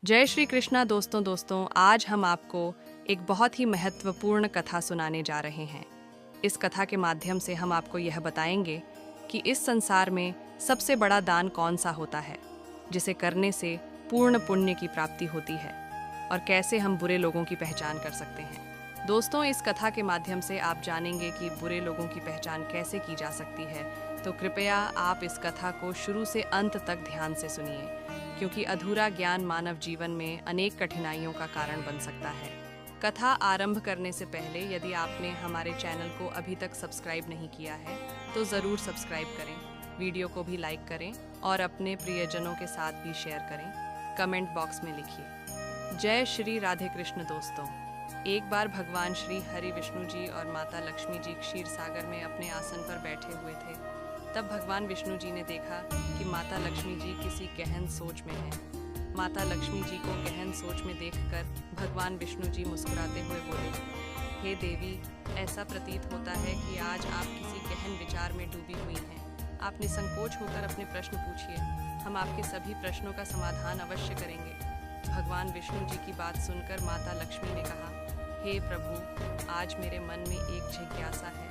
जय श्री कृष्णा दोस्तों आज हम आपको एक बहुत ही महत्वपूर्ण कथा सुनाने जा रहे हैं। इस कथा के माध्यम से हम आपको यह बताएंगे कि इस संसार में सबसे बड़ा दान कौन सा होता है, जिसे करने से पूर्ण पुण्य की प्राप्ति होती है, और कैसे हम बुरे लोगों की पहचान कर सकते हैं। दोस्तों, इस कथा के माध्यम से आप जानेंगे कि बुरे लोगों की पहचान कैसे की जा सकती है, तो कृपया आप इस कथा को शुरू से अंत तक ध्यान से सुनिए, क्योंकि अधूरा ज्ञान मानव जीवन में अनेक कठिनाइयों का कारण बन सकता है। कथा आरंभ करने से पहले यदि आपने हमारे चैनल को अभी तक सब्सक्राइब नहीं किया है तो ज़रूर सब्सक्राइब करें, वीडियो को भी लाइक करें और अपने प्रियजनों के साथ भी शेयर करें। कमेंट बॉक्स में लिखिए जय श्री राधे कृष्ण। दोस्तों, एक बार भगवान श्री हरि विष्णु जी और माता लक्ष्मी जी क्षीर सागर में अपने आसन पर बैठे हुए थे। तब भगवान विष्णु जी ने देखा कि माता लक्ष्मी जी किसी गहन सोच में हैं। माता लक्ष्मी जी को गहन सोच में देखकर भगवान विष्णु जी मुस्कुराते हुए बोले, हे देवी, ऐसा प्रतीत होता है कि आज आप किसी गहन विचार में डूबी हुई हैं। आप निसंकोच होकर अपने प्रश्न पूछिए, हम आपके सभी प्रश्नों का समाधान अवश्य करेंगे। भगवान विष्णु जी की बात सुनकर माता लक्ष्मी ने कहा, हे प्रभु, आज मेरे मन में एक जिज्ञासा है।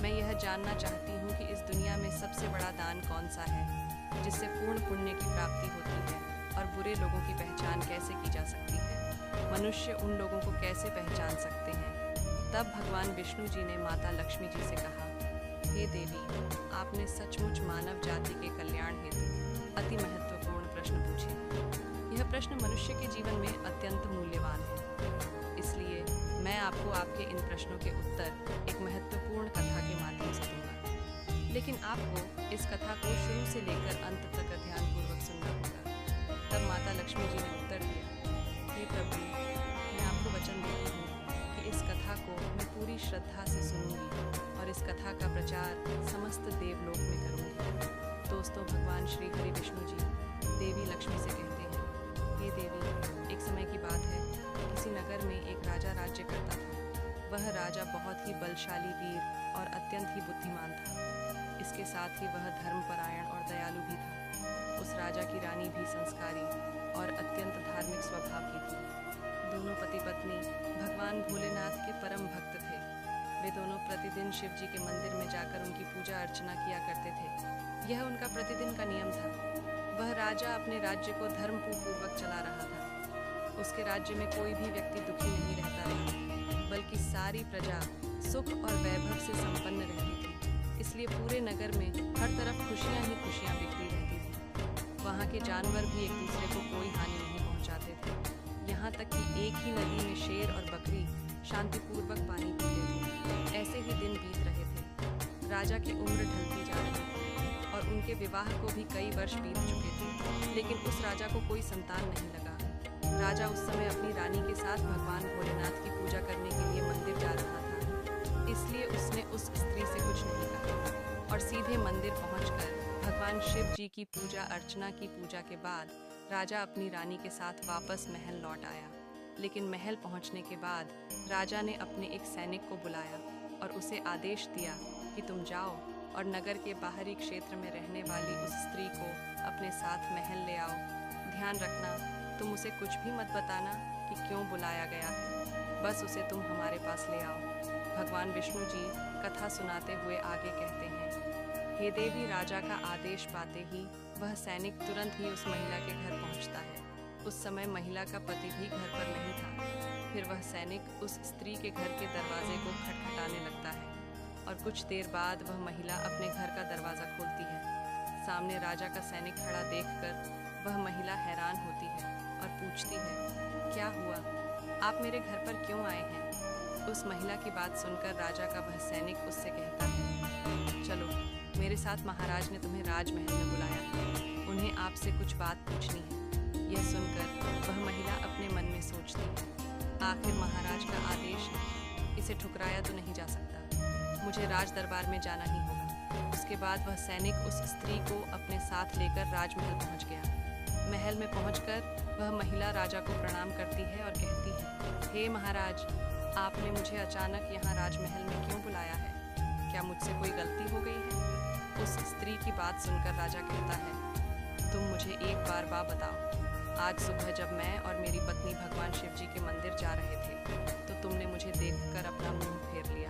मैं यह जानना चाहती हूँ कि इस दुनिया में सबसे बड़ा दान कौन सा है, जिससे पूर्ण पुण्य की प्राप्ति होती है, और बुरे लोगों की पहचान कैसे की जा सकती है। मनुष्य उन लोगों को कैसे पहचान सकते हैं। तब भगवान विष्णु जी ने माता लक्ष्मी जी से कहा, हे देवी, आपने सचमुच मानव जाति के कल्याण हेतु अति महत्वपूर्ण प्रश्न पूछे। यह प्रश्न मनुष्य के जीवन में अत्यंत मूल्यवान है, इसलिए मैं आपको आपके इन प्रश्नों के उत्तर एक महत्वपूर्ण कथा के माध्यम से दूंगा। लेकिन आपको इस कथा को शुरू से लेकर अंत तक ध्यानपूर्वक सुनना होगा। तब माता लक्ष्मी जी ने उत्तर दिया, हे प्रभु, मैं आपको वचन देती हूँ कि इस कथा को मैं पूरी श्रद्धा से सुनूंगी और इस कथा का प्रचार समस्त देवलोक में करूंगी। दोस्तों, भगवान श्री हरि विष्णु जी देवी लक्ष्मी से कहते हैं, हे देवी, एक समय की बात है, किसी नगर में एक राजा राज्य करता था। वह राजा बहुत ही बलशाली, वीर और अत्यंत ही बुद्धिमान था। इसके साथ ही वह धर्मपरायण और दयालु भी था। उस राजा की रानी भी संस्कारी और अत्यंत धार्मिक स्वभाव की थी। दोनों पति पत्नी भगवान भोलेनाथ के परम भक्त थे। वे दोनों प्रतिदिन शिव जी के मंदिर में जाकर उनकी पूजा अर्चना किया करते थे। यह उनका प्रतिदिन का नियम था। वह राजा अपने राज्य को धर्मपूर्वक चला रहा था। उसके राज्य में कोई भी व्यक्ति दुखी नहीं रहता था, बल्कि सारी प्रजा सुख और वैभव से संपन्न रहती थी। इसलिए पूरे नगर में हर तरफ खुशियां ही खुशियां बिखरी रहती थी। वहाँ के जानवर भी एक दूसरे को कोई हानि नहीं पहुँचाते थे। यहाँ तक कि एक ही नदी में शेर और बकरी शांतिपूर्वक पानी पीते थे। ऐसे ही दिन बीत रहे थे। राजा की उम्र ढलती जा रही थी और उनके विवाह को भी कई वर्ष बीत चुके थे, लेकिन उस राजा को कोई संतान नहीं लगा। राजा उस समय अपनी रानी के साथ भगवान भोलेनाथ की पूजा करने के लिए मंदिर जा रहा था। इसलिए उसने उस स्त्री से कुछ नहीं कहा और सीधे मंदिर पहुंचकर भगवान शिव जी की पूजा अर्चना की। पूजा के बाद राजा अपनी रानी के साथ वापस महल लौट आया। लेकिन महल पहुंचने के बाद राजा ने अपने एक सैनिक को बुलाया और उसे आदेश दिया कि तुम जाओ और नगर के बाहरी क्षेत्र में रहने वाली उस स्त्री को अपने साथ महल ले आओ। ध्यान रखना, तुम उसे कुछ भी मत बताना कि क्यों बुलाया गया है, बस उसे तुम हमारे पास ले आओ। भगवान विष्णु जी कथा सुनाते हुए आगे कहते हैं, हे देवी, राजा का आदेश पाते ही वह सैनिक तुरंत ही उस महिला के घर पहुंचता है। उस समय महिला का पति भी घर पर नहीं था। फिर वह सैनिक उस स्त्री के घर के दरवाजे को खटखटाने लगता है और कुछ देर बाद वह महिला अपने घर का दरवाज़ा खोलती है। सामने राजा का सैनिक खड़ा देखकर वह महिला हैरान होती है और पूछती है, क्या हुआ, आप मेरे घर पर क्यों आए हैं? उस महिला की बात सुनकर राजा का वह सैनिक उससे कहता है, चलो, मेरे साथ महाराज ने तुम्हें राजमहल में बुलाया है, उन्हें आपसे कुछ बात पूछनी है। यह सुनकर वह महिला अपने मन में सोचती है, आखिर महाराज का आदेश है, इसे ठुकराया तो नहीं जा सकता, मुझे राज दरबार में जाना ही होगा। उसके बाद वह सैनिक उस स्त्री को अपने साथ लेकर राजमहल पहुंच गया। महल में पहुंचकर वह महिला राजा को प्रणाम करती है और कहती है, हे महाराज, आपने मुझे अचानक यहाँ राजमहल में क्यों बुलाया है? क्या मुझसे कोई गलती हो गई है? उस स्त्री की बात सुनकर राजा कहता है, तुम मुझे एक बार बताओ, आज सुबह जब मैं और भगवान शिव जी के मंदिर जा रहे थे तो तुमने मुझे देखकर अपना मुंह फेर लिया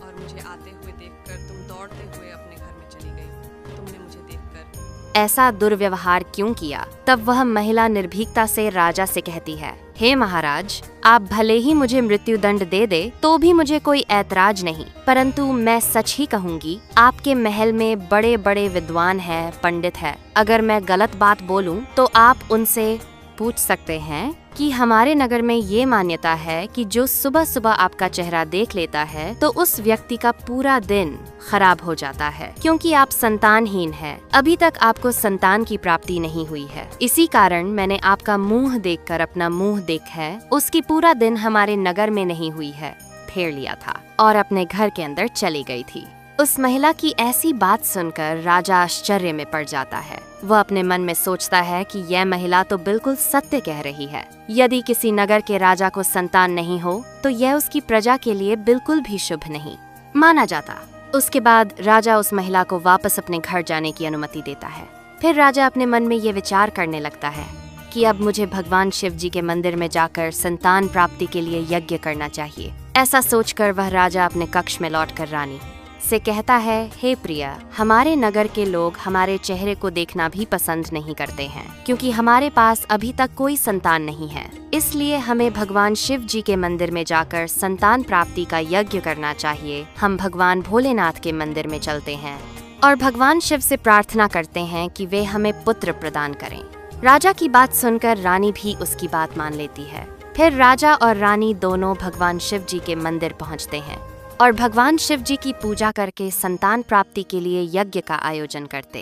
और मुझे आते हुए देखकर तुम दौड़ते हुए अपने घर में चली गई। तुमने मुझे देखकर ऐसा दुर्व्यवहार क्यों किया? तब वह महिला निर्भीकता से राजा से कहती है, हे महाराज, आप भले ही मुझे मृत्यु दंड दे तो भी मुझे कोई ऐतराज नहीं, परंतु मैं सच ही कहूँगी, आपके महल में बड़े बड़े विद्वान हैं, पंडित हैं। अगर मैं गलत बात बोलूं तो आप उनसे पूछ सकते हैं कि हमारे नगर में ये मान्यता है कि जो सुबह सुबह आपका चेहरा देख लेता है तो उस व्यक्ति का पूरा दिन खराब हो जाता है, क्योंकि आप संतानहीन हैं। अभी तक आपको संतान की प्राप्ति नहीं हुई है। इसी कारण मैंने आपका मुंह देखकर अपना मुंह देखा उसकी पूरा दिन हमारे नगर में नहीं हुई है, फेर लिया था और अपने घर के अंदर चली गई थी। उस महिला की ऐसी बात सुनकर राजा आश्चर्य में पड़ जाता है। वह अपने मन में सोचता है कि यह महिला तो बिल्कुल सत्य कह रही है। यदि किसी नगर के राजा को संतान नहीं हो तो यह उसकी प्रजा के लिए बिल्कुल भी शुभ नहीं माना जाता। उसके बाद राजा उस महिला को वापस अपने घर जाने की अनुमति देता है। फिर राजा अपने मन में ये विचार करने लगता है कि अब मुझे भगवान शिव जी के मंदिर में जाकर संतान प्राप्ति के लिए यज्ञ करना चाहिए। ऐसा सोचकर वह राजा अपने कक्ष में लौटकर रानी से कहता है, हे प्रिया, हमारे नगर के लोग हमारे चेहरे को देखना भी पसंद नहीं करते हैं, क्योंकि हमारे पास अभी तक कोई संतान नहीं है। इसलिए हमें भगवान शिव जी के मंदिर में जाकर संतान प्राप्ति का यज्ञ करना चाहिए। हम भगवान भोलेनाथ के मंदिर में चलते हैं और भगवान शिव से प्रार्थना करते हैं कि वे हमें पुत्र प्रदान करें। राजा की बात सुनकर रानी भी उसकी बात मान लेती है। फिर राजा और रानी दोनों भगवान शिव जी के मंदिर पहुंचते हैं और भगवान शिव जी की पूजा करके संतान प्राप्ति के लिए यज्ञ का आयोजन करते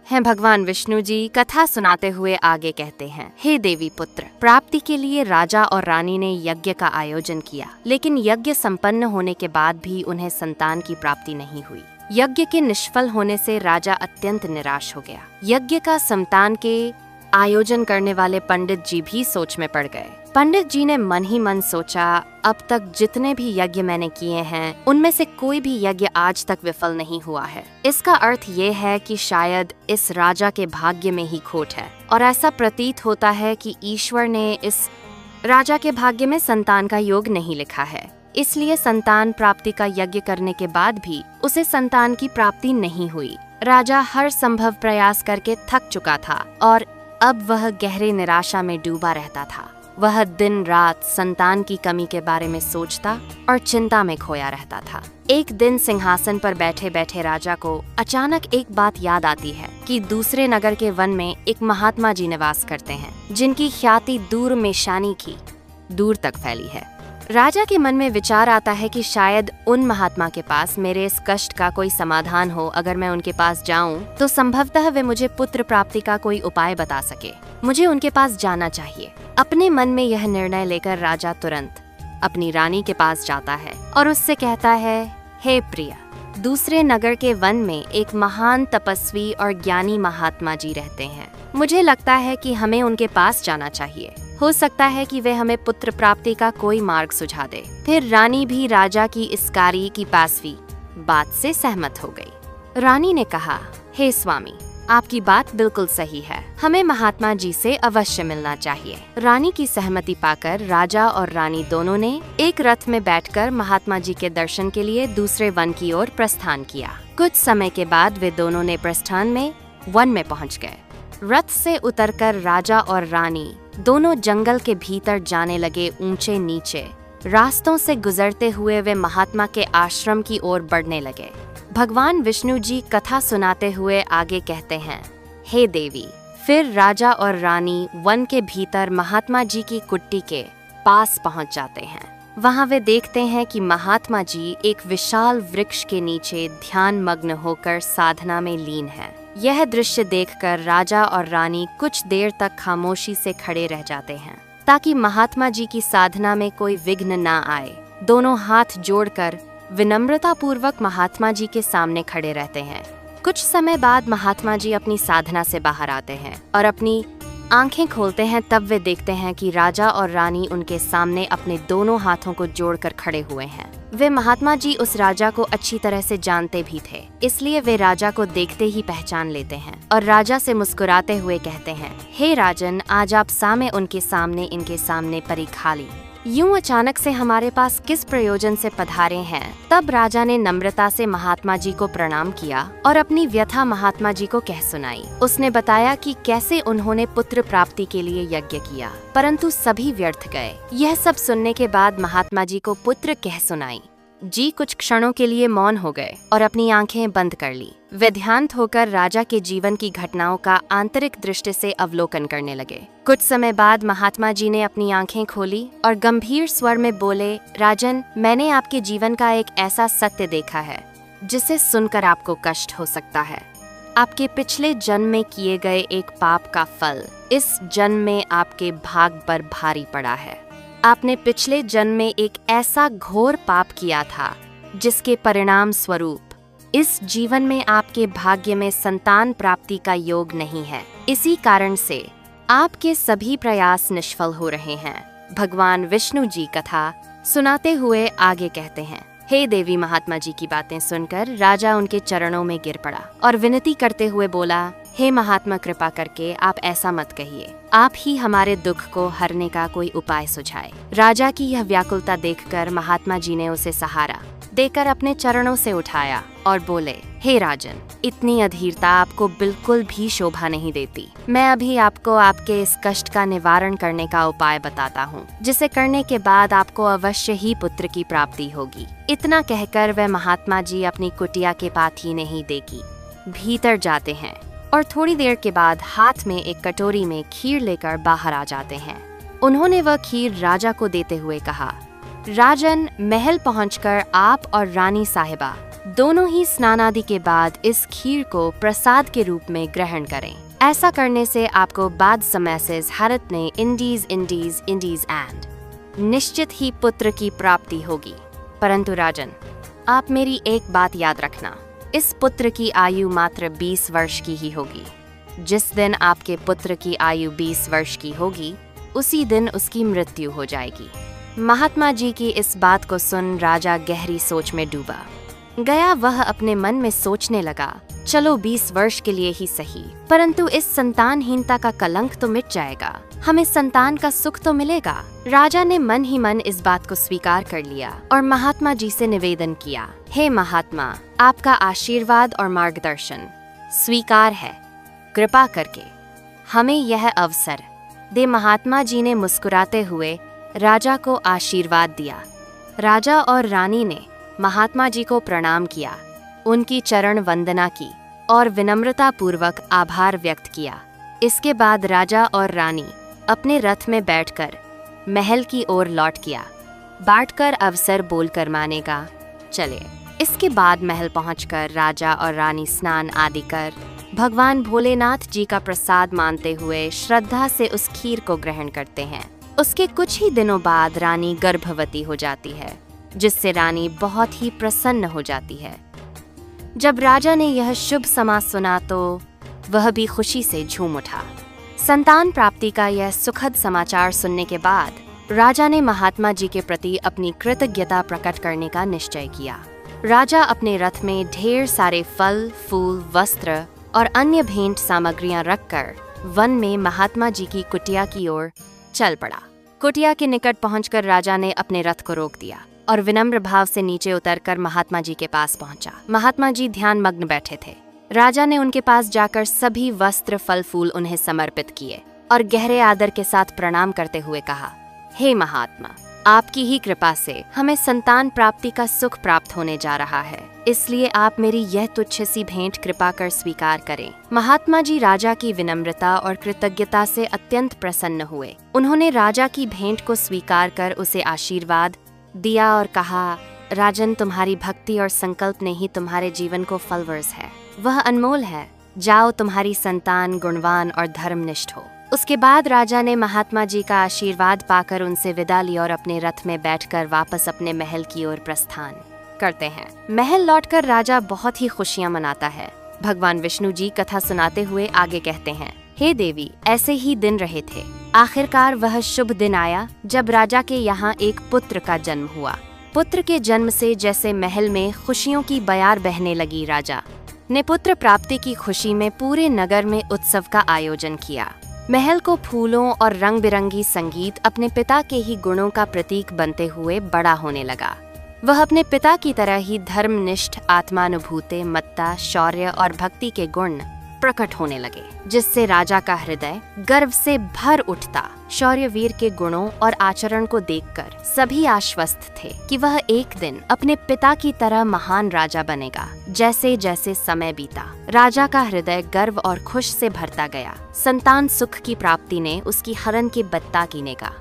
हैं। भगवान विष्णु जी कथा सुनाते हुए आगे कहते हैं, हे देवी पुत्र, प्राप्ति के लिए राजा और रानी ने यज्ञ का आयोजन किया, लेकिन यज्ञ संपन्न होने के बाद भी उन्हें संतान की प्राप्ति नहीं हुई। यज्ञ के निष्फल होने से राजा अत्यंत निराश हो गया। यज्ञ का संतान के आयोजन करने वाले पंडित जी भी सोच में पड़ गए। पंडित जी ने मन ही मन सोचा, अब तक जितने भी यज्ञ मैंने किए हैं उनमें से कोई भी यज्ञ आज तक विफल नहीं हुआ है। इसका अर्थ ये है कि शायद इस राजा के भाग्य में ही खोट है और ऐसा प्रतीत होता है कि ईश्वर ने इस राजा के भाग्य में संतान का योग नहीं लिखा है। इसलिए संतान प्राप्ति का यज्ञ करने के बाद भी उसे संतान की प्राप्ति नहीं हुई। राजा हर संभव प्रयास करके थक चुका था और अब वह गहरे निराशा में डूबा रहता था। वह दिन रात संतान की कमी के बारे में सोचता और चिंता में खोया रहता था। एक दिन सिंहासन पर बैठे बैठे राजा को अचानक एक बात याद आती है कि दूसरे नगर के वन में एक महात्मा जी निवास करते हैं, जिनकी ख्याति दूर में शानी की दूर तक फैली है। राजा के मन में विचार आता है कि शायद उन महात्मा के पास मेरे इस कष्ट का कोई समाधान हो। अगर मैं उनके पास जाऊं तो संभवतः वे मुझे पुत्र प्राप्ति का कोई उपाय बता सके। मुझे उनके पास जाना चाहिए। अपने मन में यह निर्णय लेकर राजा तुरंत अपनी रानी के पास जाता है और उससे कहता है, हे प्रिया, दूसरे नगर के वन में एक महान तपस्वी और ज्ञानी महात्मा जी रहते हैं। मुझे लगता है कि हमें उनके पास जाना चाहिए। हो सकता है कि वे हमें पुत्र प्राप्ति का कोई मार्ग सुझा दे। फिर रानी भी राजा की इस कार्य की पासवी बात से सहमत हो गई। रानी ने कहा, हे स्वामी, आपकी बात बिल्कुल सही है। हमें महात्मा जी से अवश्य मिलना चाहिए। रानी की सहमति पाकर राजा और रानी दोनों ने एक रथ में बैठकर महात्मा जी के दर्शन के लिए दूसरे वन की ओर प्रस्थान किया। कुछ समय के बाद वे दोनों ने प्रस्थान में वन में पहुंच गए। रथ से उतरकर राजा और रानी दोनों जंगल के भीतर जाने लगे। ऊंचे नीचे रास्तों से गुजरते हुए वे महात्मा के आश्रम की ओर बढ़ने लगे। भगवान विष्णु जी कथा सुनाते हुए आगे कहते हैं, हे देवी। फिर राजा और रानी वन के भीतर महात्मा जी की कुट्टी के पास पहुंच जाते हैं। वहां वे देखते हैं कि महात्मा जी एक विशाल वृक्ष के नीचे ध्यान मग्न होकर साधना में लीन हैं। यह दृश्य देखकर राजा और रानी कुछ देर तक खामोशी से खड़े रह जाते हैं ताकि महात्मा जी की साधना में कोई विघ्न ना आए। दोनों हाथ जोड़कर विनम्रता पूर्वक महात्मा जी के सामने खड़े रहते हैं। कुछ समय बाद महात्मा जी अपनी साधना से बाहर आते हैं और अपनी आंखें खोलते हैं। तब वे देखते हैं कि राजा और रानी उनके सामने अपने दोनों हाथों को जोड़कर खड़े हुए हैं। वे महात्मा जी उस राजा को अच्छी तरह से जानते भी थे, इसलिए वे राजा को देखते ही पहचान लेते हैं और राजा से मुस्कुराते हुए कहते हैं, हे राजन, आज आप सामे उनके सामने इनके सामने परी खा ली। यूं अचानक से हमारे पास किस प्रयोजन से पधारे हैं? तब राजा ने नम्रता से महात्मा जी को प्रणाम किया और अपनी व्यथा महात्मा जी को कह सुनाई। उसने बताया कि कैसे उन्होंने पुत्र प्राप्ति के लिए यज्ञ किया, परंतु सभी व्यर्थ गए। यह सब सुनने के बाद महात्मा जी को पुत्र कह सुनाई। जी कुछ क्षणों के लिए मौन हो गए और अपनी आंखें बंद कर ली। वे ध्यान होकर राजा के जीवन की घटनाओं का आंतरिक दृष्टि से अवलोकन करने लगे। कुछ समय बाद महात्मा जी ने अपनी आंखें खोली और गंभीर स्वर में बोले, राजन, मैंने आपके जीवन का एक ऐसा सत्य देखा है जिसे सुनकर आपको कष्ट हो सकता है। आपके पिछले जन्म में किए गए एक पाप का फल इस जन्म में आपके भाग पर भारी पड़ा है। आपने पिछले जन्म में एक ऐसा घोर पाप किया था जिसके परिणाम स्वरूप इस जीवन में आपके भाग्य में संतान प्राप्ति का योग नहीं है। इसी कारण से आपके सभी प्रयास निष्फल हो रहे हैं। भगवान विष्णु जी कथा सुनाते हुए आगे कहते हैं, हे देवी। महात्मा जी की बातें सुनकर राजा उनके चरणों में गिर पड़ा और विनती करते हुए बोला, हे महात्मा, कृपा करके आप ऐसा मत कहिए। आप ही हमारे दुख को हरने का कोई उपाय सुझाए। राजा की यह व्याकुलता देखकर महात्मा जी ने उसे सहारा देकर अपने चरणों से उठाया और बोले, हे राजन, इतनी अधीरता आपको बिल्कुल भी शोभा नहीं देती। मैं अभी आपको आपके इस कष्ट का निवारण करने का उपाय बताता हूँ, जिसे करने के बाद आपको अवश्य ही पुत्र की प्राप्ति होगी। इतना कहकर वह महात्मा जी अपनी कुटिया के पाथीने ही देगी भीतर जाते हैं और थोड़ी देर के बाद हाथ में एक कटोरी में खीर लेकर बाहर आ जाते हैं। उन्होंने वह खीर राजा को देते हुए कहा, राजन, महल पहुंचकर आप और रानी साहिबा दोनों ही स्नान आदि के बाद इस खीर को प्रसाद के रूप में ग्रहण करें। ऐसा करने से आपको बाद समय से भारत ने इंडीज एंड निश्चित ही पुत्र की प्राप्ति होगी। परंतु राजन, आप मेरी एक बात याद रखना, इस पुत्र की आयु मात्र 20 वर्ष की ही होगी। जिस दिन आपके पुत्र की आयु 20 वर्ष की होगी, उसी दिन उसकी मृत्यु हो जाएगी। महात्मा जी की इस बात को सुन राजा गहरी सोच में डूबा गया। वह अपने मन में सोचने लगा, चलो 20 वर्ष के लिए ही सही, परंतु इस संतानहीनता का कलंक तो मिट जाएगा, हमें संतान का सुख तो मिलेगा। राजा ने मन ही मन इस बात को स्वीकार कर लिया और महात्मा जी से निवेदन किया, हे महात्मा, आपका आशीर्वाद और मार्गदर्शन स्वीकार है, कृपा करके हमें यह अवसर दे। महात्मा जी ने मुस्कुराते हुए राजा को आशीर्वाद दिया। राजा और रानी ने महात्मा जी को प्रणाम किया, उनकी चरण वंदना की और विनम्रता पूर्वक आभार व्यक्त किया। इसके बाद राजा और रानी अपने रथ में बैठकर महल की ओर लौट किया। बांटकर अवसर बोलकर मानेगा, चले। इसके बाद महल पहुंचकर राजा और रानी स्नान आदि कर भगवान भोलेनाथ जी का प्रसाद मानते हुए श्रद्धा से उस खीर को ग्रहण करते हैं। उसके कुछ ही दिनों बाद रानी गर्भवती हो जाती है, जिससे रानी बहुत ही प्रसन्न हो जाती है। जब राजा ने यह शुभ समाचार सुना तो वह भी खुशी से झूम उठा। संतान प्राप्ति का यह सुखद समाचार सुनने के बाद राजा ने महात्मा जी के प्रति अपनी कृतज्ञता प्रकट करने का निश्चय किया। राजा अपने रथ में ढेर सारे फल, फूल, वस्त्र और अन्य भेंट सामग्रियां रखकर वन में महात्मा जी की कुटिया की ओर चल पड़ा। कुटिया के निकट पहुंचकर राजा ने अपने रथ को रोक दिया और विनम्र भाव से नीचे उतरकर महात्मा जी के पास पहुंचा। महात्मा जी ध्यान मग्न बैठे थे। राजा ने उनके पास जाकर सभी वस्त्र, फल, फूल उन्हें समर्पित किए और गहरे आदर के साथ प्रणाम करते हुए कहा, हे महात्मा, आपकी ही कृपा से हमें संतान प्राप्ति का सुख प्राप्त होने जा रहा है, इसलिए आप मेरी यह तुच्छ सी भेंट कृपा कर स्वीकार करें। महात्मा जी राजा की विनम्रता और कृतज्ञता से अत्यंत प्रसन्न हुए। उन्होंने राजा की भेंट को स्वीकार कर उसे आशीर्वाद दिया और कहा, राजन, तुम्हारी भक्ति और संकल्प ने ही तुम्हारे जीवन को फलवर्स है, वह अनमोल है। जाओ, तुम्हारी संतान गुणवान और धर्मनिष्ठ हो। उसके बाद राजा ने महात्मा जी का आशीर्वाद पाकर उनसे विदा ली और अपने रथ में बैठकर वापस अपने महल की ओर प्रस्थान करते हैं। महल लौटकर राजा बहुत ही खुशियां मनाता है। भगवान विष्णु जी कथा सुनाते हुए आगे कहते हैं, हे देवी, ऐसे ही दिन रहे थे। आखिरकार वह शुभ दिन आया जब राजा के यहाँ एक पुत्र का जन्म हुआ। पुत्र के जन्म से जैसे महल में खुशियों की बयार बहने लगी। राजा ने पुत्र प्राप्ति की खुशी में पूरे नगर में उत्सव का आयोजन किया। महल को फूलों और रंग बिरंगी संगीत अपने पिता के ही गुणों का प्रतीक बनते हुए बड़ा होने लगा। वह अपने पिता की तरह ही धर्मनिष्ठ, आत्मानुभूति, मत्ता, शौर्य और भक्ति के गुण प्रकट होने लगे, जिससे राजा का हृदय गर्व से भर उठता। शौर्यवीर के गुणों और आचरण को देखकर सभी आश्वस्त थे कि वह एक दिन अपने पिता की तरह महान राजा बनेगा। जैसे जैसे समय बीता, राजा का हृदय गर्व और खुश से भरता गया। संतान सुख की प्राप्ति ने उसकी हरन की बत्ता कीनेगा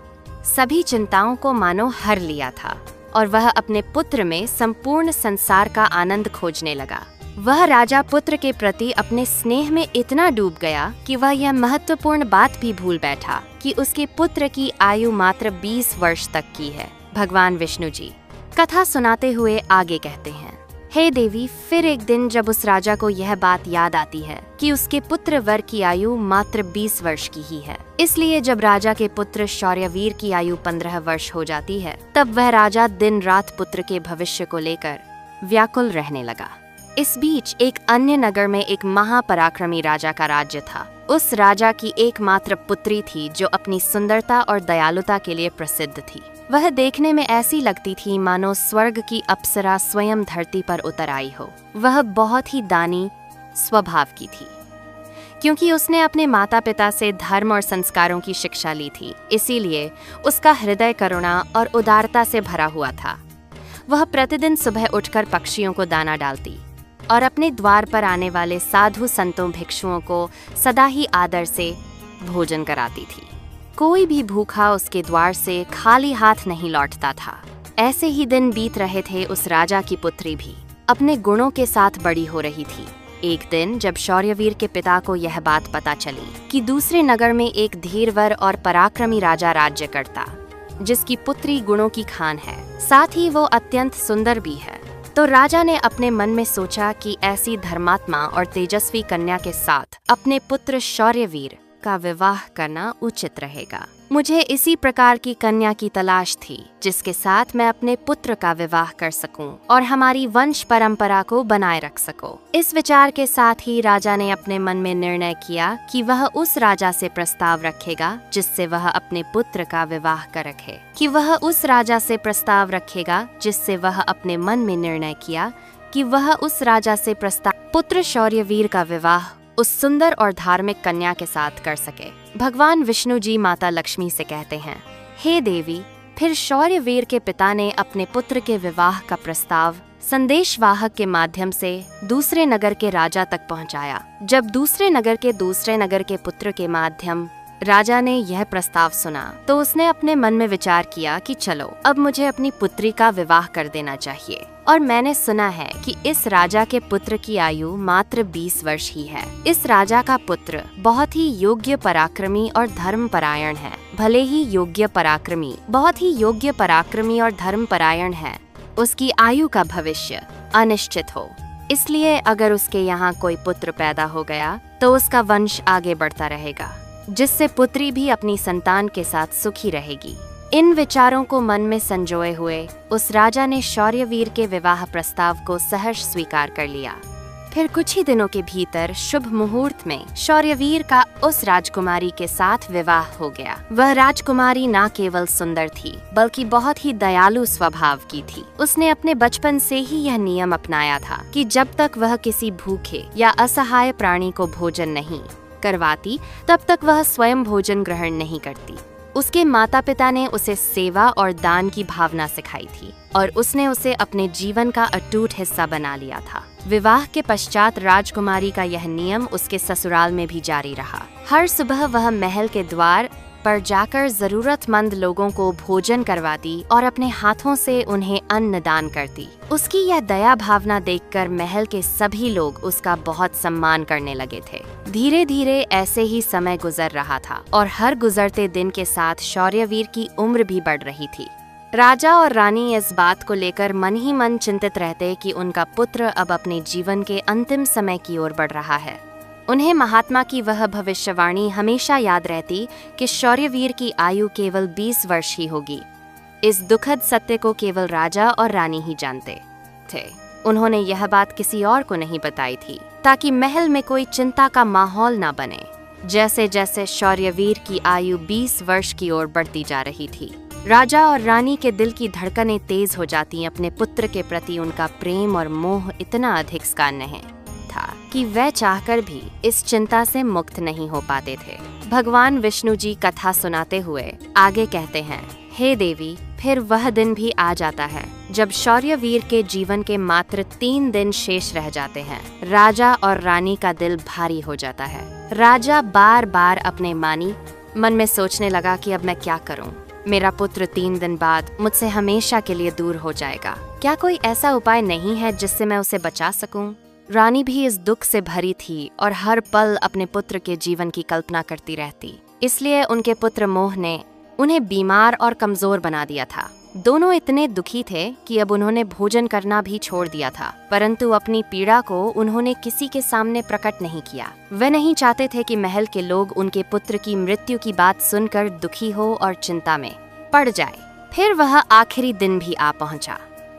सभी चिंताओं को मानो हर लिया था और वह अपने पुत्र में संपूर्ण संसार का आनंद खोजने लगा। वह राजा पुत्र के प्रति अपने स्नेह में इतना डूब गया कि वह यह महत्वपूर्ण बात भी भूल बैठा कि उसके पुत्र की आयु मात्र 20 वर्ष तक की है। भगवान विष्णु जी कथा सुनाते हुए आगे कहते हैं, हे देवी, फिर एक दिन जब उस राजा को यह बात याद आती है कि उसके पुत्र वर की आयु मात्र 20 वर्ष की ही है, इसलिए जब राजा के पुत्र शौर्यवीर की आयु 15 वर्ष हो जाती है, तब वह राजा दिन रात पुत्र के भविष्य को लेकर व्याकुल रहने लगा। इस बीच एक अन्य नगर में एक महापराक्रमी राजा का राज्य था। उस राजा की एकमात्र पुत्री थी जो अपनी सुंदरता और दयालुता के लिए प्रसिद्ध थी। वह देखने में ऐसी लगती थी मानो स्वर्ग की अप्सरा स्वयं धरती पर उतर आई हो। वह बहुत ही दानी स्वभाव की थी, क्योंकि उसने अपने माता पिता से धर्म और संस्कारों की शिक्षा ली थी, इसीलिए उसका हृदय करुणा और उदारता से भरा हुआ था। वह प्रतिदिन सुबह उठकर पक्षियों को दाना डालती और अपने द्वार पर आने वाले साधु संतों भिक्षुओं को सदा ही आदर से भोजन कराती थी। कोई भी भूखा उसके द्वार से खाली हाथ नहीं लौटता था। ऐसे ही दिन बीत रहे थे। उस राजा की पुत्री भी अपने गुणों के साथ बड़ी हो रही थी। एक दिन जब शौर्यवीर के पिता को यह बात पता चली कि दूसरे नगर में एक धीरवर और पराक्रमी राजा राज्य करता, जिसकी पुत्री गुणों की खान है, साथ ही वो अत्यंत सुंदर भी है, तो राजा ने अपने मन में सोचा कि ऐसी धर्मात्मा और तेजस्वी कन्या के साथ अपने पुत्र शौर्यवीर का विवाह करना उचित रहेगा। मुझे इसी प्रकार की कन्या की तलाश थी जिसके साथ मैं अपने पुत्र का विवाह कर सकूं और हमारी वंश परंपरा को बनाए रख सकूं। इस विचार के साथ ही राजा ने अपने मन में निर्णय किया कि वह उस राजा से प्रस्ताव रखेगा जिससे वह अपने पुत्र का विवाह कर रखे जिससे वह अपने मन में निर्णय किया कि वह उस राजा से पुत्र शौर्यवीर का विवाह उस सुंदर और धार्मिक कन्या के साथ कर सके। भगवान विष्णु जी माता लक्ष्मी से कहते हैं, हे देवी, फिर शौर्यवीर के पिता ने अपने पुत्र के विवाह का प्रस्ताव संदेशवाहक के माध्यम से दूसरे नगर के राजा तक पहुंचाया। जब दूसरे नगर के पुत्र के माध्यम राजा ने यह प्रस्ताव सुना तो उसने अपने मन में विचार किया कि चलो अब मुझे अपनी पुत्री का विवाह कर देना चाहिए। और मैंने सुना है कि इस राजा के पुत्र की आयु मात्र 20 वर्ष ही है। इस राजा का पुत्र बहुत ही योग्य पराक्रमी और धर्मपरायण है। भले ही बहुत ही योग्य पराक्रमी और धर्मपरायण है, उसकी आयु का भविष्य अनिश्चित हो। इसलिए अगर उसके यहाँ कोई पुत्र पैदा हो गया तो उसका वंश आगे बढ़ता रहेगा, जिससे पुत्री भी अपनी संतान के साथ सुखी रहेगी। इन विचारों को मन में संजोए हुए उस राजा ने शौर्यवीर के विवाह प्रस्ताव को सहर्ष स्वीकार कर लिया। फिर कुछ ही दिनों के भीतर शुभ मुहूर्त में शौर्यवीर का उस राजकुमारी के साथ विवाह हो गया। वह राजकुमारी न केवल सुंदर थी बल्कि बहुत ही दयालु स्वभाव की थी। उसने अपने बचपन से ही यह नियम अपनाया था कि जब तक वह किसी भूखे या असहाय प्राणी को भोजन नहीं करवाती तब तक वह स्वयं भोजन ग्रहण नहीं करती। उसके माता पिता ने उसे सेवा और दान की भावना सिखाई थी और उसने उसे अपने जीवन का अटूट हिस्सा बना लिया था। विवाह के पश्चात राजकुमारी का यह नियम उसके ससुराल में भी जारी रहा। हर सुबह वह महल के द्वार पर जाकर जरूरतमंद लोगों को भोजन करवाती और अपने हाथों से उन्हें अन्न दान करती। उसकी यह दया भावना देखकर महल के सभी लोग उसका बहुत सम्मान करने लगे थे। धीरे धीरे ऐसे ही समय गुजर रहा था और हर गुजरते दिन के साथ शौर्यवीर की उम्र भी बढ़ रही थी। राजा और रानी इस बात को लेकर मन ही मन चिंतित रहते कि उनका पुत्र अब अपने जीवन के अंतिम समय की ओर बढ़ रहा है। उन्हें महात्मा की वह भविष्यवाणी हमेशा याद रहती कि शौर्यवीर की आयु केवल 20 वर्ष ही होगी। इस दुखद सत्य को केवल राजा और रानी ही जानते थे। उन्होंने यह बात किसी और को नहीं बताई थी ताकि महल में कोई चिंता का माहौल ना बने। जैसे जैसे शौर्यवीर की आयु 20 वर्ष की ओर बढ़ती जा रही थी, राजा और रानी के दिल की धड़कनें तेज हो जाती। अपने पुत्र के प्रति उनका प्रेम और मोह इतना अधिक स्कान्य था कि वह चाहकर भी इस चिंता से मुक्त नहीं हो पाते थे। भगवान विष्णु जी कथा सुनाते हुए आगे कहते हैं, हे देवी, फिर वह दिन भी आ जाता है जब शौर्यवीर के जीवन के मात्र 3 दिन शेष रह जाते हैं। राजा और रानी का दिल भारी हो जाता है। राजा बार बार अपने मन में सोचने लगा कि अब मैं क्या करूं? मेरा पुत्र 3 दिन बाद मुझसे हमेशा के लिए दूर हो जाएगा। क्या कोई ऐसा उपाय नहीं है जिससे मैं उसे बचा सकूं? रानी भी इस दुख से भरी थी और हर पल अपने पुत्र के जीवन की कल्पना करती रहती। इसलिए उनके पुत्र मोह ने उन्हें बीमार और कमजोर बना दिया था। दोनों इतने दुखी थे कि अब उन्होंने भोजन करना भी छोड़ दिया था, परंतु अपनी पीड़ा को उन्होंने किसी के सामने प्रकट नहीं किया। वे नहीं चाहते थे कि महल के लोग उनके पुत्र की मृत्यु की बात सुनकर दुखी हो और चिंता में पड़ जाए। फिर वह आखिरी दिन भी आ पहुंचा,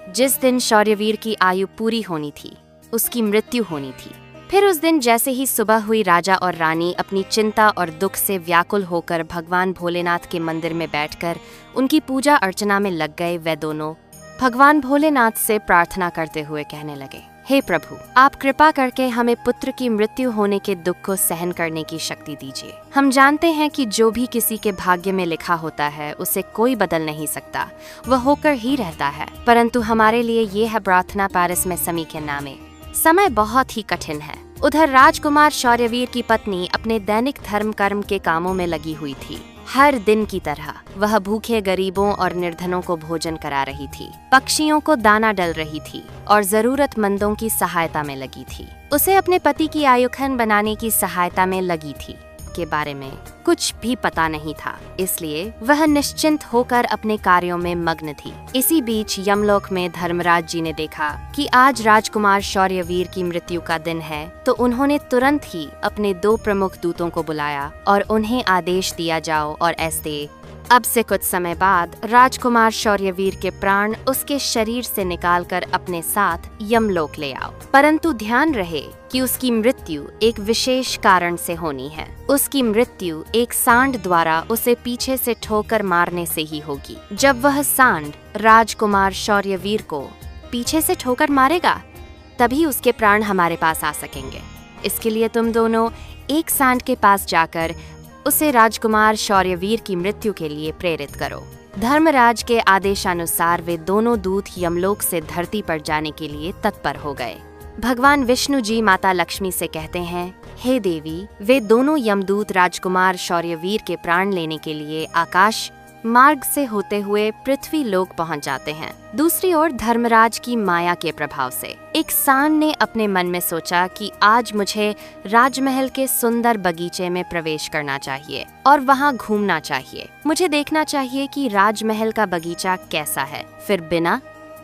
जिस दिन शौर्यवीर की आयु पूरी होनी थी, उसकी मृत्यु होनी थी। फिर उस दिन जैसे ही सुबह हुई, राजा और रानी अपनी चिंता और दुख से व्याकुल होकर भगवान भोलेनाथ के मंदिर में बैठकर उनकी पूजा अर्चना में लग गए। वे दोनों भगवान भोलेनाथ से प्रार्थना करते हुए कहने लगे, हे प्रभु, आप कृपा करके हमें पुत्र की मृत्यु होने के दुख को सहन करने की शक्ति दीजिए। हम जानते हैं कि जो भी किसी के भाग्य में लिखा होता है उसे कोई बदल नहीं सकता, वह होकर ही रहता है। परंतु हमारे लिए ये है प्रार्थना पारस में समी के नामे। समय बहुत ही कठिन है। उधर राजकुमार शौर्यवीर की पत्नी अपने दैनिक धर्म कर्म के कामों में लगी हुई थी। हर दिन की तरह वह भूखे गरीबों और निर्धनों को भोजन करा रही थी, पक्षियों को दाना डल रही थी और जरूरतमंदों की सहायता में लगी थी। उसे अपने पति की आयुखंड बनाने की सहायता में लगी थी के बारे में कुछ भी पता नहीं था, इसलिए वह निश्चिंत होकर अपने कार्यों में मग्न थी। इसी बीच यमलोक में धर्मराज जी ने देखा कि आज राजकुमार शौर्यवीर की मृत्यु का दिन है, तो उन्होंने तुरंत ही अपने 2 प्रमुख दूतों को बुलाया और उन्हें आदेश दिया, जाओ और ऐसे अब से कुछ समय बाद राजकुमार शौर्यवीर के प्राण उसके शरीर से निकालकर अपने साथ यमलोक ले आओ। परंतु ध्यान रहे कि उसकी मृत्यु एक विशेष कारण से होनी है। उसकी मृत्यु एक सांड द्वारा उसे पीछे से ठोकर मारने से ही होगी। जब वह सांड राजकुमार शौर्यवीर को पीछे से ठोकर मारेगा, तभी उसके प्राण हमारे पास आ सकेंगे। इसके लिए तुम दोनों एक सांड के पास जाकर उसे राजकुमार शौर्यवीर की मृत्यु के लिए प्रेरित करो। धर्मराज के आदेशानुसार वे दोनों दूत यमलोक से धरती पर जाने के लिए तत्पर हो गए। भगवान विष्णु जी माता लक्ष्मी से कहते हैं, हे देवी, वे दोनों यमदूत राजकुमार शौर्यवीर के प्राण लेने के लिए आकाश मार्ग से होते हुए पृथ्वी लोक पहुंच जाते हैं। दूसरी ओर धर्मराज की माया के प्रभाव से एक सांड ने अपने मन में सोचा कि आज मुझे राजमहल के सुंदर बगीचे में प्रवेश करना चाहिए और वहां घूमना चाहिए। मुझे देखना चाहिए कि राजमहल का बगीचा कैसा है। फिर बिना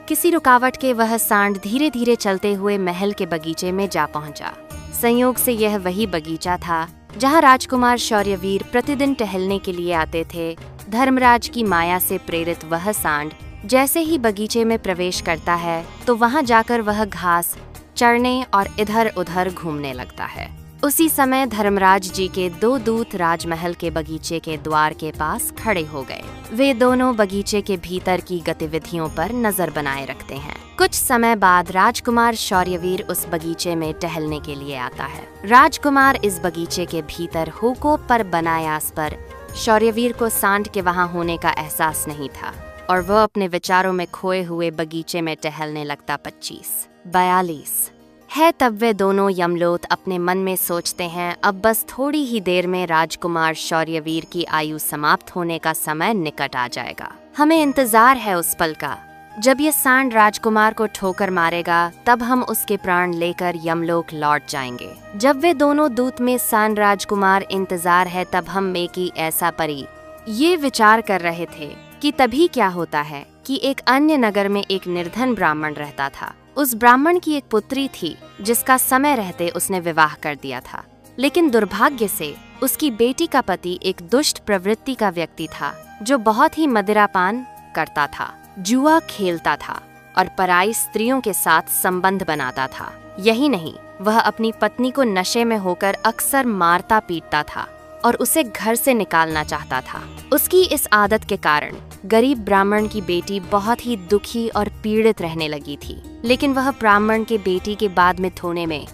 किसी रुकावट के वह सांड धीरे धीरे चलते हुए महल के बगीचे में जा पहुंचा। संयोग से यह वही बगीचा था जहां राजकुमार शौर्यवीर प्रतिदिन टहलने के लिए आते थे। धर्मराज की माया से प्रेरित वह सांड जैसे ही बगीचे में प्रवेश करता है, तो वहां जाकर वह घास चरने और इधर उधर घूमने लगता है। उसी समय धर्मराज जी के 2 दूत राजमहल के बगीचे के द्वार के पास खड़े हो गए। वे दोनों बगीचे के भीतर की गतिविधियों पर नजर बनाए रखते हैं। कुछ समय बाद राजकुमार शौर्यवीर उस बगीचे में टहलने के लिए आता है। राजकुमार इस बगीचे के भीतर हुकों पर बनायास पर शौर्यवीर को सांड के वहां होने का एहसास नहीं था और वह अपने विचारों में खोए हुए बगीचे में टहलने लगता। 42 है तब वे दोनों यमलोक अपने मन में सोचते हैं, अब बस थोड़ी ही देर में राजकुमार शौर्यवीर की आयु समाप्त होने का समय निकट आ जाएगा। हमें इंतजार है उस पल का जब ये सांड राजकुमार को ठोकर मारेगा, तब हम उसके प्राण लेकर यमलोक लौट जाएंगे। जब वे दोनों दूत में सांड राजकुमार इंतजार है, तब हम एक ही ऐसा परी ये विचार कर रहे थे कि तभी क्या होता है कि एक अन्य नगर में एक निर्धन ब्राह्मण रहता था। उस ब्राह्मण की एक पुत्री थी जिसका समय रहते उसने विवाह कर दिया था, लेकिन दुर्भाग्य से उसकी बेटी का पति एक दुष्ट प्रवृत्ति का व्यक्ति था जो बहुत ही मदिरापान करता था, जुआ खेलता था और पराई स्त्रियों के साथ संबंध बनाता था। यही नहीं, वह अपनी पत्नी को नशे में होकर अक्सर मारता पीटता था और उसे घर से निकालना चाहता था। उसकी इस आदत के कारण गरीब ब्राह्मण की बेटी बहुत ही दुखी और पीड़ित रहने लगी थी। लेकिन वह ब्राह्मण के बेटी के बाद में होने में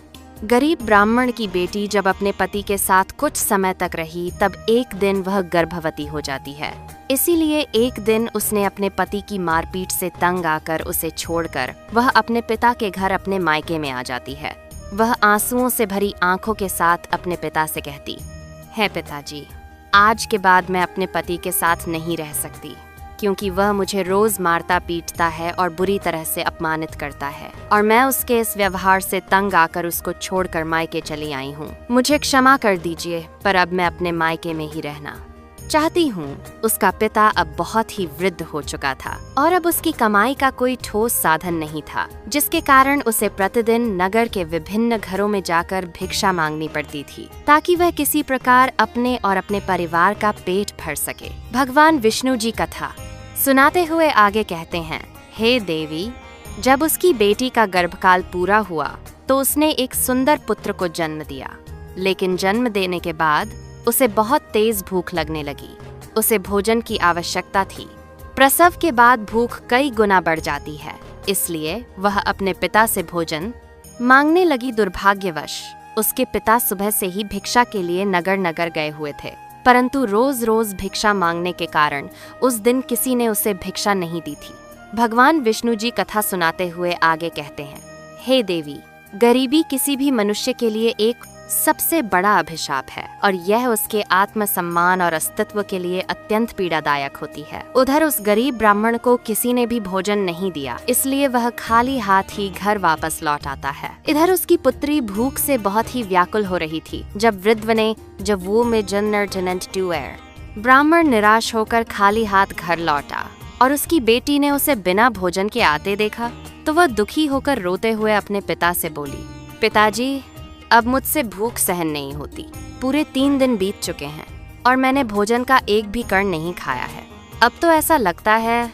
गरीब ब्राह्मण की बेटी जब अपने पति के साथ कुछ समय तक रही, तब एक दिन वह गर्भवती हो जाती है। इसीलिए एक दिन उसने अपने पति की मारपीट से तंग आकर उसे छोड़कर वह अपने पिता के घर अपने मायके में आ जाती है। वह आंसुओं से भरी आंखों के साथ अपने पिता से कहती है, पिताजी, आज के बाद मैं अपने पति के साथ नहीं रह सकती, क्योंकि वह मुझे रोज मारता पीटता है और बुरी तरह से अपमानित करता है और मैं उसके इस व्यवहार से तंग आकर उसको छोड़कर मायके चली आई हूँ। मुझे क्षमा कर दीजिए, पर अब मैं अपने मायके में ही रहना चाहती हूँ। उसका पिता अब बहुत ही वृद्ध हो चुका था और अब उसकी कमाई का कोई ठोस साधन नहीं था, जिसके कारण उसे प्रतिदिन नगर के विभिन्न घरों में जाकर भिक्षा मांगनी पड़ती थी, ताकि वह किसी प्रकार अपने और अपने परिवार का पेट भर सके। भगवान विष्णु जी कथा सुनाते हुए आगे कहते हैं, हे देवी, जब उसकी बेटी का गर्भकाल पूरा हुआ तो उसने एक सुंदर पुत्र को जन्म दिया। लेकिन जन्म देने के बाद उसे बहुत तेज भूख लगने लगी। उसे भोजन की आवश्यकता थी। प्रसव के बाद भूख कई गुना बढ़ जाती है, इसलिए वह अपने पिता से भोजन मांगने लगी। दुर्भाग्यवश उसके पिता सुबह से ही भिक्षा के लिए नगर नगर गए हुए थे, परंतु रोज रोज भिक्षा मांगने के कारण उस दिन किसी ने उसे भिक्षा नहीं दी थी। भगवान विष्णु जी कथा सुनाते हुए आगे कहते हैं, हे देवी, गरीबी किसी भी मनुष्य के लिए एक सबसे बड़ा अभिशाप है और यह उसके आत्मसम्मान और अस्तित्व के लिए अत्यंत पीड़ादायक होती है। उधर उस गरीब ब्राह्मण को किसी ने भी भोजन नहीं दिया, इसलिए वह खाली हाथ ही घर वापस लौट आता है। इधर उसकी पुत्री भूख से बहुत ही व्याकुल हो रही थी जब वृद्ध ने जब वो में ब्राह्मण निराश होकर खाली हाथ घर लौटा और उसकी बेटी ने उसे बिना भोजन के आते देखा तो वह दुखी होकर रोते हुए अपने पिता से बोली, पिताजी, अब मुझसे भूख सहन नहीं होती। पूरे 3 दिन बीत चुके हैं और मैंने भोजन का एक भी कण नहीं खाया है। अब तो ऐसा लगता है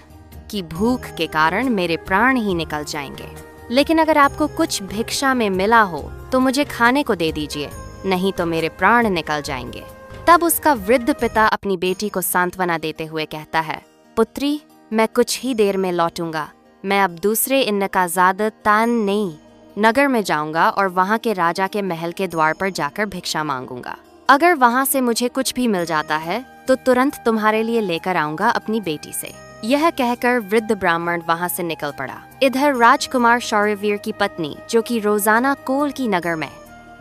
कि भूख के कारण मेरे प्राण ही निकल जाएंगे। लेकिन अगर आपको कुछ भिक्षा में मिला हो तो मुझे खाने को दे दीजिए, नहीं तो मेरे प्राण निकल जाएंगे। तब उसका वृद्ध पिता अपनी बेटी को सांत्वना देते हुए कहता है, पुत्री, मैं कुछ ही देर में लौटूंगा। मैं अब दूसरे इनकाज़ाद तान नहीं नगर में जाऊंगा और वहां के राजा के महल के द्वार पर जाकर भिक्षा मांगूंगा। अगर वहां से मुझे कुछ भी मिल जाता है तो तुरंत तुम्हारे लिए लेकर आऊंगा अपनी बेटी से। यह कहकर वृद्ध ब्राह्मण वहां से निकल पड़ा। इधर राजकुमार शौर्यवीर की पत्नी, जो कि रोजाना कोल की नगर में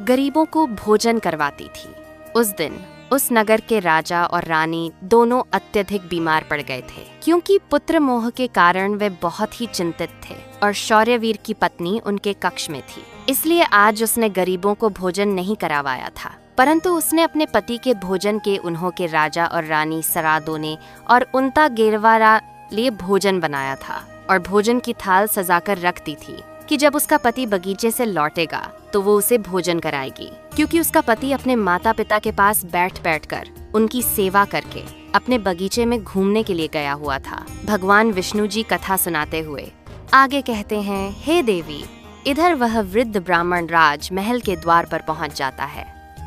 गरीबों को भोजन करवाती थी, उस दिन उस नगर के राजा और रानी दोनों अत्यधिक बीमार पड़ गए थे, क्योंकि पुत्र मोह के कारण वे बहुत ही चिंतित थे और शौर्यवीर की पत्नी उनके कक्ष में थी। इसलिए आज उसने गरीबों को भोजन नहीं करवाया था, परंतु उसने अपने पति के भोजन के उन्हों के राजा और रानी सरादोने और उनता गेरवारा लिए भोजन बनाया था और भोजन की थाल सजाकर रख दी थी कि जब उसका पति बगीचे से लौटेगा तो वो उसे भोजन कराएगी, क्योंकि उसका पति अपने माता पिता के पास बैठ बैठकर उनकी सेवा करके अपने बगीचे में घूमने के लिए गया हुआ था। भगवान विष्णु जी कथा सुनाते हुए आगे कहते हैं, हे देवी, इधर वह वृद्ध ब्राह्मण राज महल के द्वार पर पहुंच जाता है।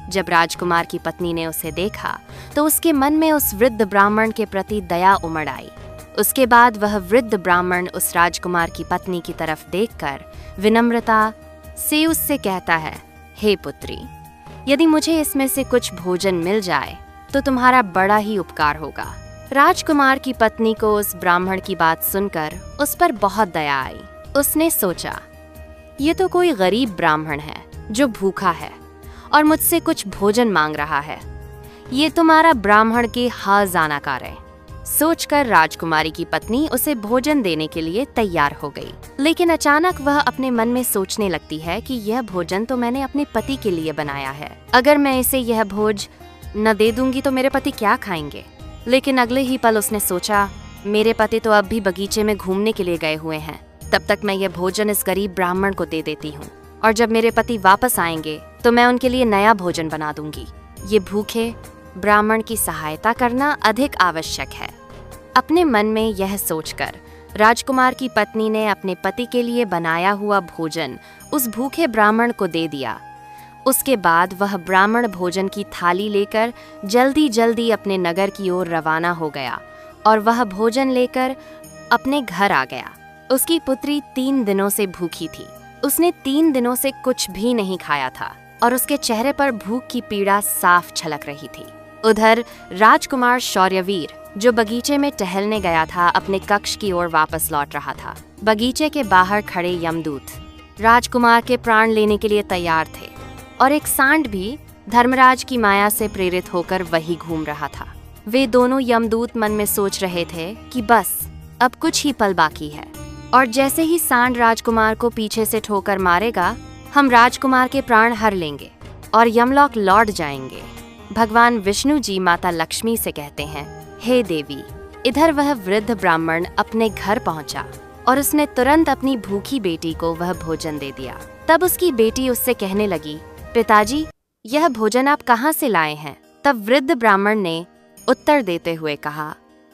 जब राजकुमार की पत्नी ने उसे देखा तो उसके मन में उस वृद्ध ब्राह्मण के प्रति दया उमड़ आई। उसके बाद वह वृद्ध ब्राह्मण उस राजकुमार की पत्नी की तरफ देखकर विनम्रता से उससे कहता है, हे पुत्री, यदि मुझे इसमें से कुछ भोजन मिल जाए तो तुम्हारा बड़ा ही उपकार होगा। राजकुमार की पत्नी को उस ब्राह्मण की बात सुनकर उस पर बहुत दया आई। उसने सोचा, ये तो कोई गरीब ब्राह्मण है जो भूखा है और मुझसे कुछ भोजन मांग रहा है। ये तुम्हारा ब्राह्मण की हाजानाकार है। सोचकर राजकुमारी की पत्नी उसे भोजन देने के लिए तैयार हो गई। लेकिन अचानक वह अपने मन में सोचने लगती है कि यह भोजन तो मैंने अपने पति के लिए बनाया है। अगर मैं इसे यह भोज न दे दूंगी तो मेरे पति क्या खाएंगे। लेकिन अगले ही पल उसने सोचा, मेरे पति तो अब भी बगीचे में घूमने के लिए गए हुए हैं, तब तक मैं यह भोजन इस गरीब ब्राह्मण को दे देती हूँ और जब मेरे पति वापस आएंगे तो मैं उनके लिए नया भोजन बना दूंगी। ये भूखे ब्राह्मण की सहायता करना अधिक आवश्यक है। अपने मन में यह सोचकर राजकुमार की पत्नी ने अपने पति के लिए बनाया हुआ भोजन उस भूखे ब्राह्मण को दे दिया। उसके बाद वह ब्राह्मण भोजन की थाली लेकर जल्दी जल्दी अपने नगर की ओर रवाना हो गया और वह भोजन लेकर अपने घर आ गया। उसकी पुत्री 3 दिनों से भूखी थी। उसने 3 दिनों से कुछ भी नहीं खाया था और उसके चेहरे पर भूख की पीड़ा साफ झलक रही थी। उधर राजकुमार शौर्यवीर, जो बगीचे में टहलने गया था, अपने कक्ष की ओर वापस लौट रहा था। बगीचे के बाहर खड़े यमदूत राजकुमार के प्राण लेने के लिए तैयार थे और एक सांड भी धर्मराज की माया से प्रेरित होकर वही घूम रहा था। वे दोनों यमदूत मन में सोच रहे थे कि बस अब कुछ ही पल बाकी है और जैसे ही सांड राजकुमार को पीछे से ठोकर मारेगा, हम राजकुमार के प्राण हर लेंगे और यमलोक लौट जाएंगे। भगवान विष्णु जी माता लक्ष्मी से कहते हैं, हे देवी। इधर वह वृद्ध ब्राह्मण अपने घर पहुंचा और उसने तुरंत अपनी भूखी बेटी को वह भोजन दे दिया। तब उसकी बेटी उससे कहने लगी, पिताजी, यह भोजन आप कहाँ से लाए हैं? तब वृद्ध ब्राह्मण ने उत्तर देते हुए कहा,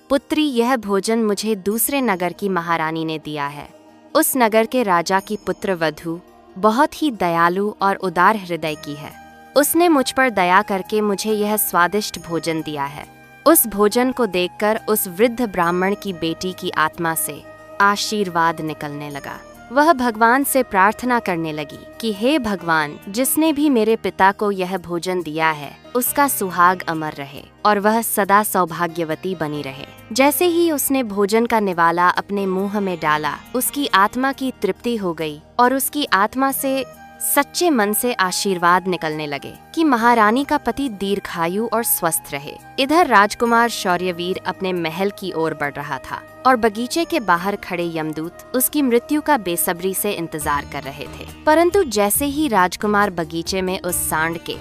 पुत्री, यह भोजन मुझे दूसरे नगर की महारानी ने दिया है। उस नगर के राजा की पुत्र वधू बहुत ही दयालु और उदार हृदय की है। उसने मुझ पर दया करके मुझे यह स्वादिष्ट भोजन दिया है। उस भोजन को देखकर उस वृद्ध ब्राह्मण की बेटी की आत्मा से आशीर्वाद निकलने लगा। वह भगवान से प्रार्थना करने लगी कि हे भगवान, जिसने भी मेरे पिता को यह भोजन दिया है, उसका सुहाग अमर रहे और वह सदा सौभाग्यवती बनी रहे। जैसे ही उसने भोजन का निवाला अपने मुंह में डाला, उसकी आत्मा की तृप्ति हो गई और उसकी आत्मा से सच्चे मन से आशीर्वाद निकलने लगे कि महारानी का पति दीर्घायु और स्वस्थ रहे। इधर राजकुमार शौर्यवीर अपने महल की ओर बढ़ रहा था और बगीचे के बाहर खड़े यमदूत उसकी मृत्यु का बेसब्री से इंतजार कर रहे थे। परंतु जैसे ही राजकुमार बगीचे में उस सांड के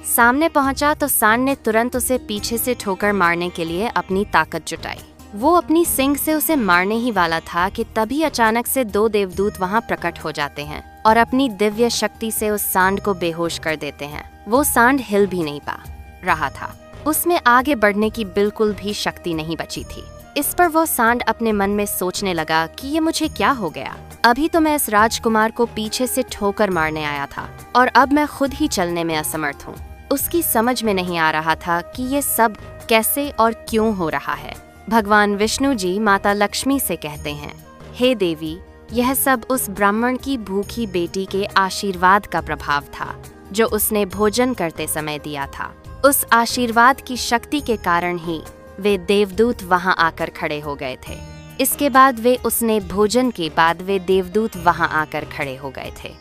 सामने पहुंचा तो सांड ने तुरंत उसे पीछे से ठोकर मारने के लिए अपनी ताकत जुटाई। वो अपनी सींग से उसे मारने ही वाला था कि तभी अचानक से 2 देवदूत वहां प्रकट हो जाते हैं और अपनी दिव्य शक्ति से उस सांड को बेहोश कर देते हैं। वो सांड हिल भी नहीं पा रहा था। उसमें आगे बढ़ने की बिल्कुल भी शक्ति नहीं बची थी। इस पर वो सांड अपने मन में सोचने लगा कि ये मुझे क्या हो गया? अभी तो मैं इस राजकुमार को पीछे से ठोकर मारने आया था और अब मैं खुद ही चलने में असमर्थ हूँ। उसकी समझ में नहीं आ रहा था कि ये सब कैसे और क्यों हो रहा है। भगवान विष्णु जी माता लक्ष्मी से कहते हैं, हे देवी, यह सब उस ब्राह्मण की भूखी बेटी के आशीर्वाद का प्रभाव था जो उसने भोजन करते समय दिया था। उस आशीर्वाद की शक्ति के कारण ही वे देवदूत वहां आकर खड़े हो गए थे। इसके बाद वे देवदूत वहां आकर खड़े हो गए थे।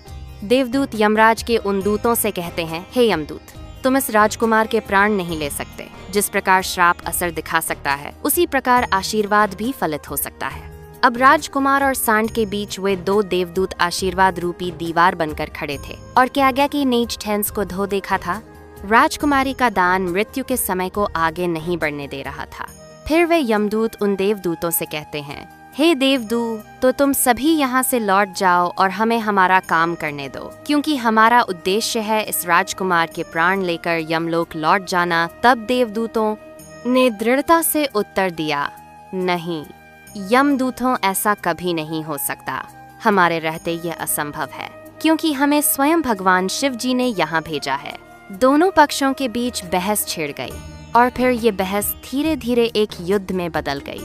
देवदूत यमराज के उन दूतों से कहते हैं, हे यमदूत, तुम इस राजकुमार के प्राण नहीं ले सकते। जिस प्रकार श्राप असर दिखा सकता है, उसी प्रकार आशीर्वाद भी फलित हो सकता है। अब राजकुमार और सांड के बीच वे 2 देवदूत आशीर्वाद रूपी दीवार बनकर खड़े थे और क्या आज्ञा की नीच ठेंस को धो देखा था। राजकुमारी का दान मृत्यु के समय को आगे नहीं बढ़ने दे रहा था। फिर वे यमदूत उन देवदूतों से कहते हैं, हे देवदूत, तो तुम सभी यहाँ से लौट जाओ और हमें हमारा काम करने दो, क्योंकि हमारा उद्देश्य है इस राजकुमार के प्राण लेकर यमलोक लौट जाना। तब देवदूतों ने दृढ़ता से उत्तर दिया, नहीं यमदूतों, ऐसा कभी नहीं हो सकता। हमारे रहते यह असंभव है, क्योंकि हमें स्वयं भगवान शिव जी ने यहाँ भेजा है। दोनों पक्षों के बीच बहस छिड़ गई और फिर ये बहस धीरे धीरे एक युद्ध में बदल गई।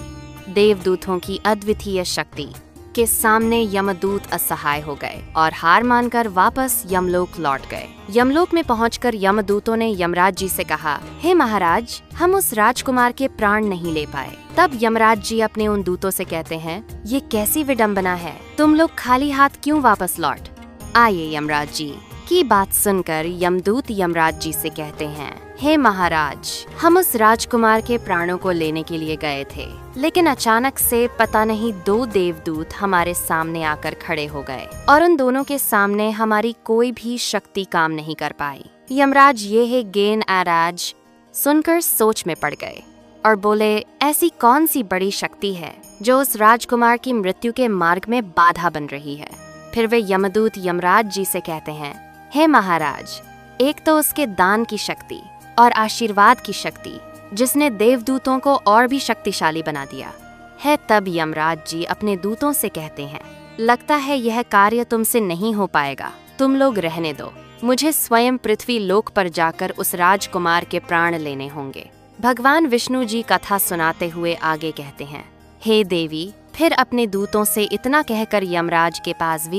देवदूतों की अद्वितीय शक्ति के सामने यमदूत असहाय हो गए और हार मानकर वापस यमलोक लौट गए। यमलोक में पहुंचकर यमदूतों ने यमराज जी से कहा, हे महाराज, हम उस राजकुमार के प्राण नहीं ले पाए। तब यमराज जी अपने उन दूतों से कहते हैं, ये कैसी विडंबना है, तुम लोग खाली हाथ क्यों वापस लौट आए? यमराज जी की बात सुनकर यमदूत यमराज जी से कहते हैं, हे महाराज, हम उस राजकुमार के प्राणों को लेने के लिए गए थे, लेकिन अचानक से पता नहीं 2 देवदूत हमारे सामने आकर खड़े हो गए और उन दोनों के सामने हमारी कोई भी शक्ति काम नहीं कर पाई। यमराज ये है गेन आराज सुनकर सोच में पड़ गए और बोले, ऐसी कौन सी बड़ी शक्ति है जो उस राजकुमार की मृत्यु के मार्ग में बाधा बन रही है? फिर वे यमदूत यमराज जी से कहते हैं, हे महाराज, एक तो उसके दान की शक्ति और आशीर्वाद की शक्ति, जिसने देवदूतों को और भी शक्तिशाली बना दिया। है। तब यमराज जी अपने दूतों से कहते हैं, लगता है यह कार्य तुमसे नहीं हो पाएगा, तुम लोग रहने दो। मुझे स्वयं पृथ्वी लोक पर जाकर उस राजकुमार के प्राण लेने होंगे। भगवान विष्णु जी कथा सुनाते हुए आगे कहते हैं, हे देवी, फिर अपने दूतों से इतना कहकर यमराज के पास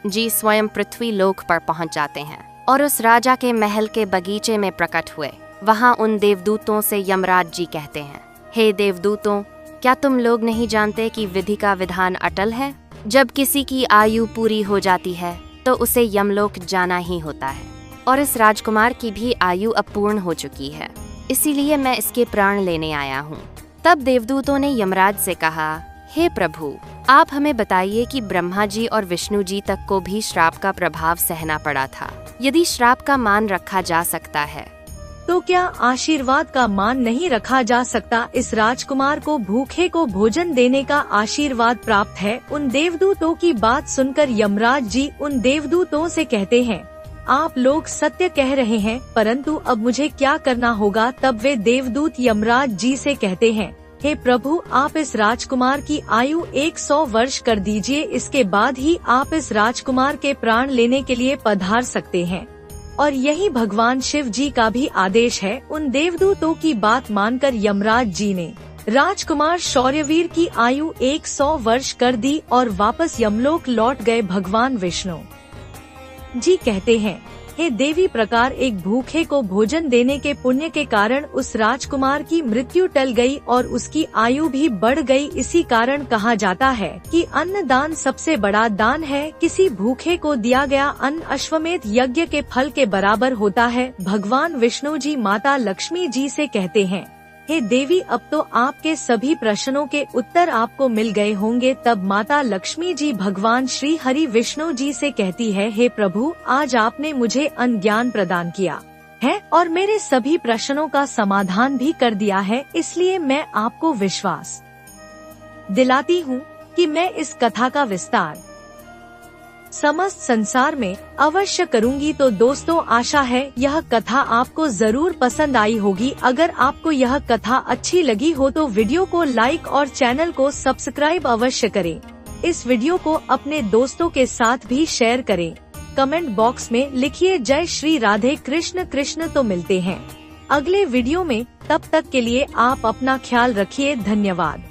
जी स्वयं पृथ्वी लोक पर पहुंच जाते हैं और उस राजा के महल के बगीचे में प्रकट हुए। वहां उन देवदूतों से यमराज जी कहते हैं, हे देवदूतों, क्या तुम लोग नहीं जानते कि विधि का विधान अटल है? जब किसी की आयु पूरी हो जाती है तो उसे यमलोक जाना ही होता है, और इस राजकुमार की भी आयु अब पूर्ण हो चुकी है, इसीलिए मैं इसके प्राण लेने आया हूँ। तब देवदूतों ने यमराज से कहा, हे प्रभु, आप हमें बताइए कि ब्रह्मा जी और विष्णु जी तक को भी श्राप का प्रभाव सहना पड़ा था। यदि श्राप का मान रखा जा सकता है तो क्या आशीर्वाद का मान नहीं रखा जा सकता? इस राजकुमार को भूखे को भोजन देने का आशीर्वाद प्राप्त है। उन देवदूतों की बात सुनकर यमराज जी उन देवदूतों से कहते हैं, आप लोग सत्य कह रहे हैं, परंतु अब मुझे क्या करना होगा? तब वे देवदूत यमराज जी से कहते हैं, हे प्रभु, आप इस राजकुमार की आयु 100 वर्ष कर दीजिए, इसके बाद ही आप इस राजकुमार के प्राण लेने के लिए पधार सकते हैं। और यही भगवान शिव जी का भी आदेश है। उन देवदूतों की बात मानकर यमराज जी ने राजकुमार शौर्यवीर की आयु 100 वर्ष कर दी और वापस यमलोक लौट गए। भगवान विष्णु जी कहते हैं, हे देवी, प्रकार एक भूखे को भोजन देने के पुण्य के कारण उस राजकुमार की मृत्यु टल गई और उसकी आयु भी बढ़ गई। इसी कारण कहा जाता है कि अन्न दान सबसे बड़ा दान है। किसी भूखे को दिया गया अन्न अश्वमेध यज्ञ के फल के बराबर होता है। भगवान विष्णु जी माता लक्ष्मी जी से कहते हैं, हे देवी, अब तो आपके सभी प्रश्नों के उत्तर आपको मिल गए होंगे। तब माता लक्ष्मी जी भगवान श्री हरि विष्णु जी से कहती है, हे प्रभु, आज आपने मुझे अज्ञान प्रदान किया है और मेरे सभी प्रश्नों का समाधान भी कर दिया है, इसलिए मैं आपको विश्वास दिलाती हूँ कि मैं इस कथा का विस्तार समस्त संसार में अवश्य करूंगी। तो दोस्तों, आशा है यह कथा आपको जरूर पसंद आई होगी। अगर आपको यह कथा अच्छी लगी हो तो वीडियो को लाइक और चैनल को सब्सक्राइब अवश्य करें। इस वीडियो को अपने दोस्तों के साथ भी शेयर करें। कमेंट बॉक्स में लिखिए जय श्री राधे कृष्ण कृष्ण। तो मिलते हैं अगले वीडियो में, तब तक के लिए आप अपना ख्याल रखिए। धन्यवाद।